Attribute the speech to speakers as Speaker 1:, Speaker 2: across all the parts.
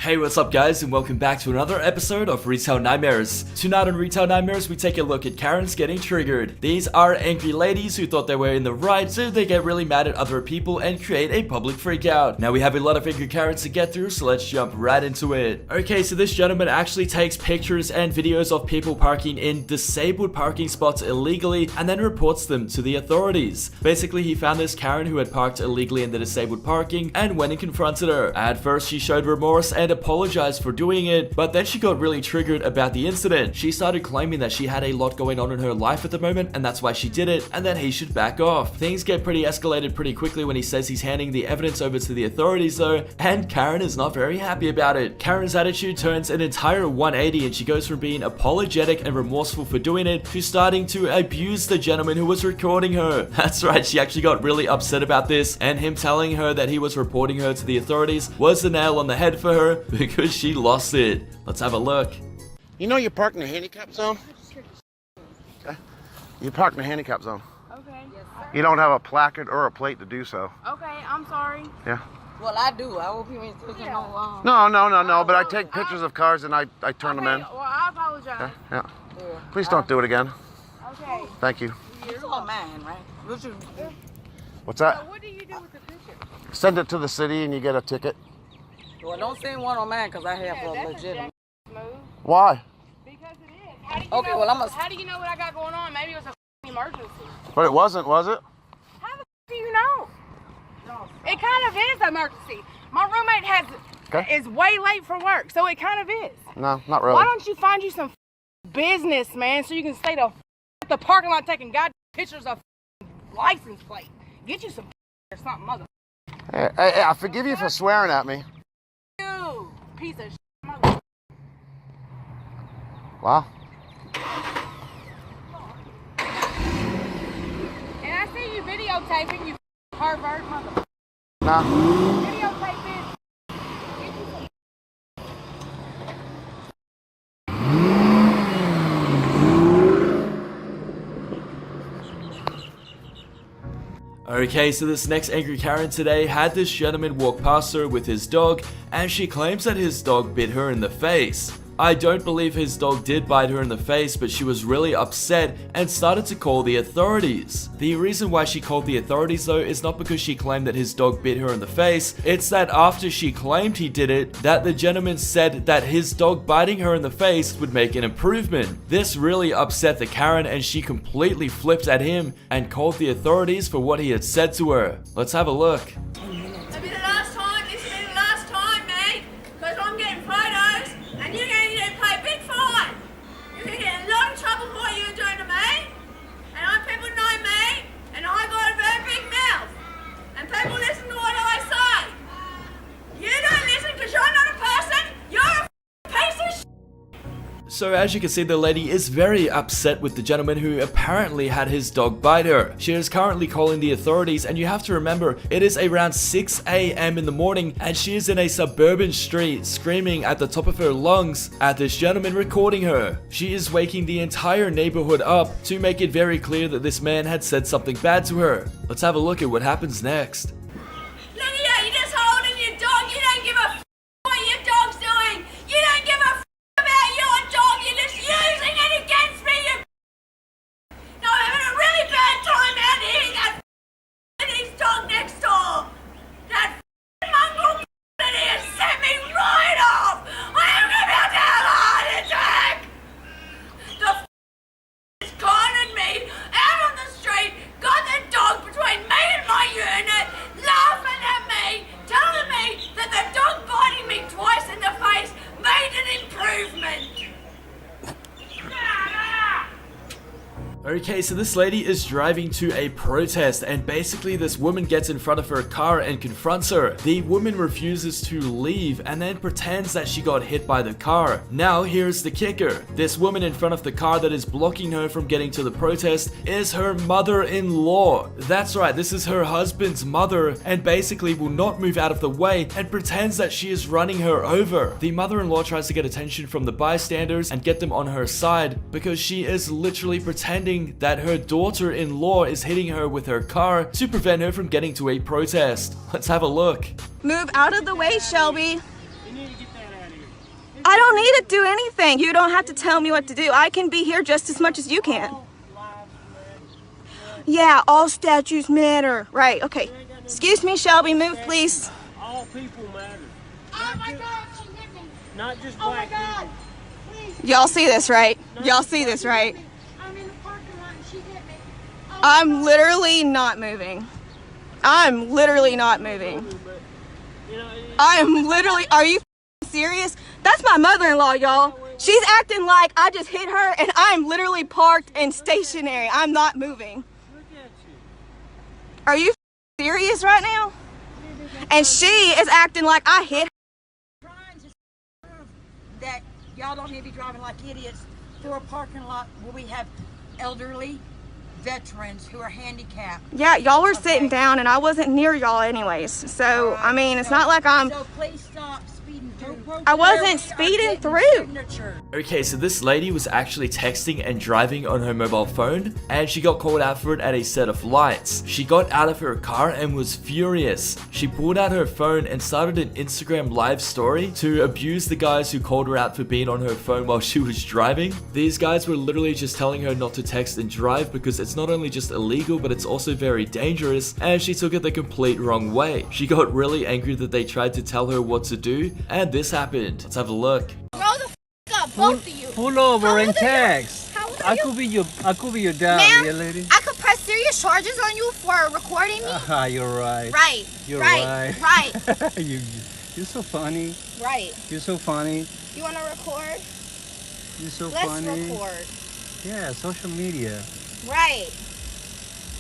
Speaker 1: Hey, what's up guys, and welcome back to another episode of Retail Nightmares. Tonight on Retail Nightmares, we take a look at Karens getting triggered. These are angry ladies who thought they were in the right, so they get really mad at other people and create a public freakout. Now we have a lot of angry Karens to get through, so let's jump right into it. Okay, so this gentleman actually takes pictures and videos of people parking in disabled parking spots illegally and then reports them to the authorities. Basically, he found this Karen who had parked illegally in the disabled parking and went and confronted her. At first, she showed remorse and apologized for doing it, but then she got really triggered about the incident. She started claiming that she had a lot going on in her life at the moment and that's why she did it, and that he should back off. Things get pretty escalated pretty quickly when he says he's handing the evidence over to the authorities though, and Karen is not very happy about it. Karen's attitude turns an entire 180 and she goes from being apologetic and remorseful for doing it to starting to abuse the gentleman who was recording her. That's right, she actually got really upset about this, and him telling her that he was reporting her to the authorities was the nail on the head for her because she lost it. Let's have a look.
Speaker 2: You know you parked in the handicap zone? Okay. You parked in the handicap zone.
Speaker 3: Okay.
Speaker 2: You don't have a placard or a plate to do so.
Speaker 3: Okay, I'm sorry.
Speaker 2: Yeah.
Speaker 4: Well, I do. I hope you ain't taking no
Speaker 2: No, but I take pictures of cars and I turn them in.
Speaker 3: Well, I apologize.
Speaker 2: Yeah. Please don't do it again.
Speaker 3: Okay.
Speaker 2: Thank you.
Speaker 4: It's all mine, right?
Speaker 2: What's that?
Speaker 3: So what do you do with the picture?
Speaker 2: Send it to the city and you get a ticket.
Speaker 4: Well, don't send one on mine because I have a
Speaker 3: That's
Speaker 4: legitimate.
Speaker 3: a move.
Speaker 2: Why?
Speaker 3: Because it is. How do you
Speaker 4: Okay,
Speaker 3: know,
Speaker 4: well,
Speaker 3: how do you know what I got going on? Maybe it was a emergency.
Speaker 2: But it wasn't, was it?
Speaker 3: How the do you know? It kind of is an emergency. My roommate is way late for work, so it kind of is.
Speaker 2: No, not really.
Speaker 3: Why don't you find you some business, man, so you can stay at the parking lot taking goddamn pictures of license plate. Get you some or something, mother.
Speaker 2: Hey, I forgive you for swearing at me.
Speaker 3: You piece of mother.
Speaker 2: Wow.
Speaker 3: And I see you videotaping, you pervert mother.
Speaker 2: Nah.
Speaker 3: Videotape this.
Speaker 1: Okay, so this next angry Karen today had this gentleman walk past her with his dog, and she claims that his dog bit her in the face. I don't believe his dog did bite her in the face, but she was really upset and started to call the authorities. The reason why she called the authorities though is not because she claimed that his dog bit her in the face, it's that after she claimed he did it, that the gentleman said that his dog biting her in the face would make an improvement. This really upset the Karen and she completely flipped at him and called the authorities for what he had said to her. Let's have a look.
Speaker 5: It'll be the last time, this will be the last time, mate, because I'm getting photos and you're going to pay a big fine. You're going to get in a lot of trouble for what you're doing to me, and people know me, and I got a very big mouth, and people listen to what I say. You don't listen because you're not a person, you're a piece of shit.
Speaker 1: So as you can see, the lady is very upset with the gentleman who apparently had his dog bite her. She is currently calling the authorities, and you have to remember, it is around 6 a.m. in the morning and she is in a suburban street screaming at the top of her lungs at this gentleman recording her. She is waking the entire neighborhood up to make it very clear that this man had said something bad to her. Let's have a look at what happens next.
Speaker 5: Look at you, you're just holding your dog, you don't give a f*** what your dog's doing. You don't give a f*** about your dog, you're just using it against me, you No, I'm having a really bad time out here, that and his dog next door. That mongrel in here set me right off. I am about to have a heart attack. The is cornered me out on the street, got the dog between me and my unit, laughing at me, telling me that the dog biting me twice in the face made an improvement.
Speaker 1: Okay, so this lady is driving to a protest and basically this woman gets in front of her car and confronts her. The woman refuses to leave and then pretends that she got hit by the car. Now here's the kicker. This woman in front of the car that is blocking her from getting to the protest is her mother-in-law. That's right, this is her husband's mother and basically will not move out of the way and pretends that she is running her over. The mother-in-law tries to get attention from the bystanders and get them on her side because she is literally pretending that her daughter-in-law is hitting her with her car to prevent her from getting to a protest. Let's have a look.
Speaker 6: Move out of the way, Shelby.
Speaker 7: You need to get that
Speaker 6: I don't need to do anything. You don't have to tell me what to do. I can be here just as much as you can. Yeah, all statues matter. Right, okay. Excuse me, Shelby, move please.
Speaker 7: All people matter.
Speaker 5: Oh my God, she hit me.
Speaker 7: Not just
Speaker 5: Oh my
Speaker 7: black
Speaker 5: God.
Speaker 7: people.
Speaker 5: Please.
Speaker 6: Y'all see this, right? Y'all see this, right?
Speaker 5: I'm in the parking lot and she hit me. Oh,
Speaker 6: I'm literally not moving. I'm literally not moving.
Speaker 7: But, you know,
Speaker 6: I'm literally, are you serious? That's my mother-in-law, y'all. She's acting like I just hit her and I'm literally parked and stationary. I'm not moving.
Speaker 7: look at you.
Speaker 6: Are you serious right now? And she is acting like I hit her.
Speaker 8: Trying to prove that y'all don't need to be driving like idiots through a parking lot where we have elderly veterans who are handicapped.
Speaker 6: Yeah, y'all were sitting down and I wasn't near y'all anyways. So, I mean, it's not like I'm...
Speaker 8: So please stop speeding through.
Speaker 6: I wasn't speeding through.
Speaker 1: Okay, so this lady was actually texting and driving on her mobile phone, and she got called out for it at a set of lights. She got out of her car and was furious. She pulled out her phone and started an Instagram live story to abuse the guys who called her out for being on her phone while she was driving. These guys were literally just telling her not to text and drive because it's not only just illegal, but it's also very dangerous, and she took it the complete wrong way. She got really angry that they tried to tell her what to do, and this happened. Let's have a look.
Speaker 5: Grow the up, both of you.
Speaker 7: Pull over
Speaker 5: How
Speaker 7: and
Speaker 5: old are you?
Speaker 7: text.
Speaker 5: How old are
Speaker 7: I
Speaker 5: you?
Speaker 7: could be your dad,
Speaker 5: Ma'am,
Speaker 7: yeah, lady.
Speaker 5: I could press serious charges on you for recording me.
Speaker 7: Ah, you're right.
Speaker 5: Right.
Speaker 7: You're
Speaker 5: right.
Speaker 7: right.
Speaker 5: Right.
Speaker 7: You're so funny.
Speaker 5: Right.
Speaker 7: You're so funny.
Speaker 5: You want to record?
Speaker 7: You're so
Speaker 5: Let's
Speaker 7: funny.
Speaker 5: record.
Speaker 7: Yeah, social media.
Speaker 5: Right.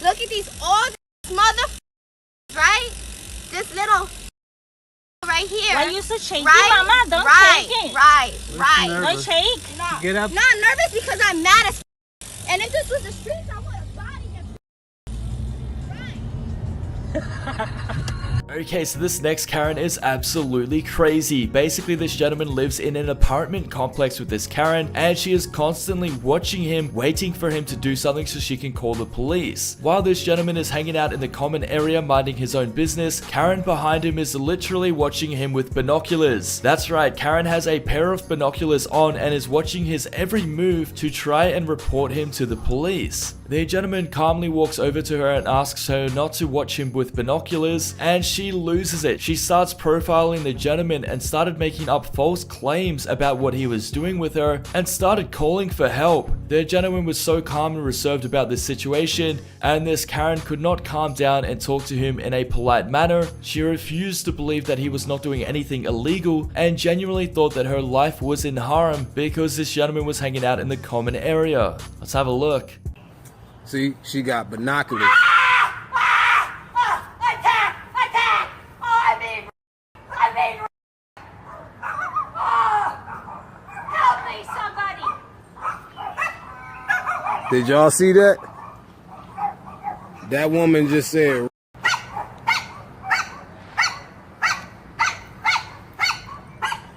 Speaker 5: Look at these old motherfuckers, right? This little right here.
Speaker 9: Why you so shaky,
Speaker 5: right?
Speaker 9: mama? Don't
Speaker 5: right.
Speaker 9: shake it.
Speaker 5: Right.
Speaker 7: What's
Speaker 5: Right.
Speaker 7: nervous?
Speaker 9: Don't shake.
Speaker 5: No.
Speaker 7: Get up.
Speaker 5: Not nervous because I'm mad as and if this was the streets, I would have body him. Right.
Speaker 1: Okay, so this next Karen is absolutely crazy. Basically, this gentleman lives in an apartment complex with this Karen, and she is constantly watching him, waiting for him to do something so she can call the police. While this gentleman is hanging out in the common area minding his own business, Karen behind him is literally watching him with binoculars. That's right, Karen has a pair of binoculars on and is watching his every move to try and report him to the police. The gentleman calmly walks over to her and asks her not to watch him with binoculars, and she loses it. She starts profiling the gentleman and started making up false claims about what he was doing with her and started calling for help. The gentleman was so calm and reserved about this situation, and this Karen could not calm down and talk to him in a polite manner. She refused to believe that he was not doing anything illegal and genuinely thought that her life was in harm because this gentleman was hanging out in the common area. Let's have a look.
Speaker 2: See, she got binoculars.
Speaker 5: Attack! Attack! Oh, I'm being help me, somebody!
Speaker 2: Did y'all see that? That woman just said.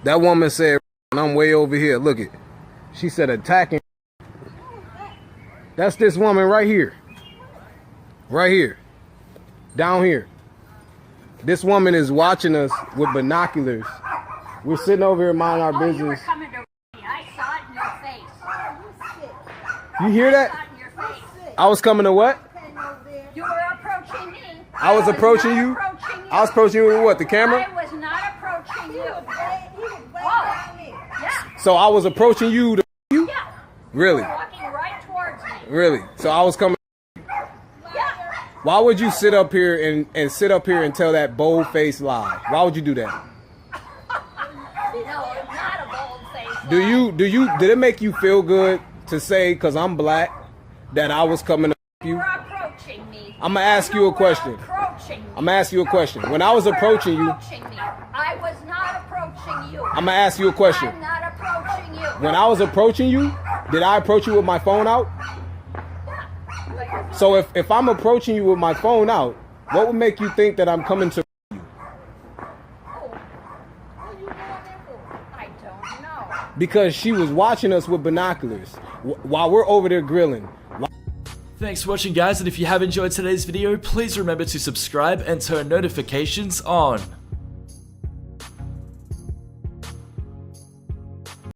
Speaker 2: That woman said, and I'm way over here. Look it. She said attacking. That's this woman right here. Right here. Down here. This woman is watching us with binoculars. We're sitting over here minding our business.
Speaker 5: You were coming to me. I saw it in your face.
Speaker 2: You hear
Speaker 5: I saw
Speaker 2: that?
Speaker 5: it in your face.
Speaker 2: I was coming to what?
Speaker 5: You were approaching me.
Speaker 2: I was approaching you? I was approaching you with what? The camera?
Speaker 5: I was not approaching you. Whoa. Yeah.
Speaker 2: So I was approaching you to you?
Speaker 5: Yeah.
Speaker 2: Really?
Speaker 5: You were walking right towards me.
Speaker 2: Really? So I was coming.
Speaker 5: Yeah.
Speaker 2: Why would you sit up here and sit up here and tell that bold-faced lie? Why would you do that?
Speaker 5: No, it's not a bold face.
Speaker 2: Did it make you feel good to say, because I'm black, that I was coming to
Speaker 5: You
Speaker 2: you?
Speaker 5: were approaching me.
Speaker 2: I'm going to ask you a question.
Speaker 5: Approaching me.
Speaker 2: I'm going to ask you a question. When I was approaching you,
Speaker 5: Approaching me. I was not approaching you.
Speaker 2: I'm going to ask you a question.
Speaker 5: I'm not approaching you.
Speaker 2: When I was approaching you, did I approach you with my phone out? So if I'm approaching you with my phone out, what would make you think that I'm coming to you?
Speaker 5: What are you going there for? I don't know.
Speaker 2: Because she was watching us with binoculars while we're over there grilling.
Speaker 1: Thanks for watching, guys, and if you have enjoyed today's video, please remember to subscribe and turn notifications on.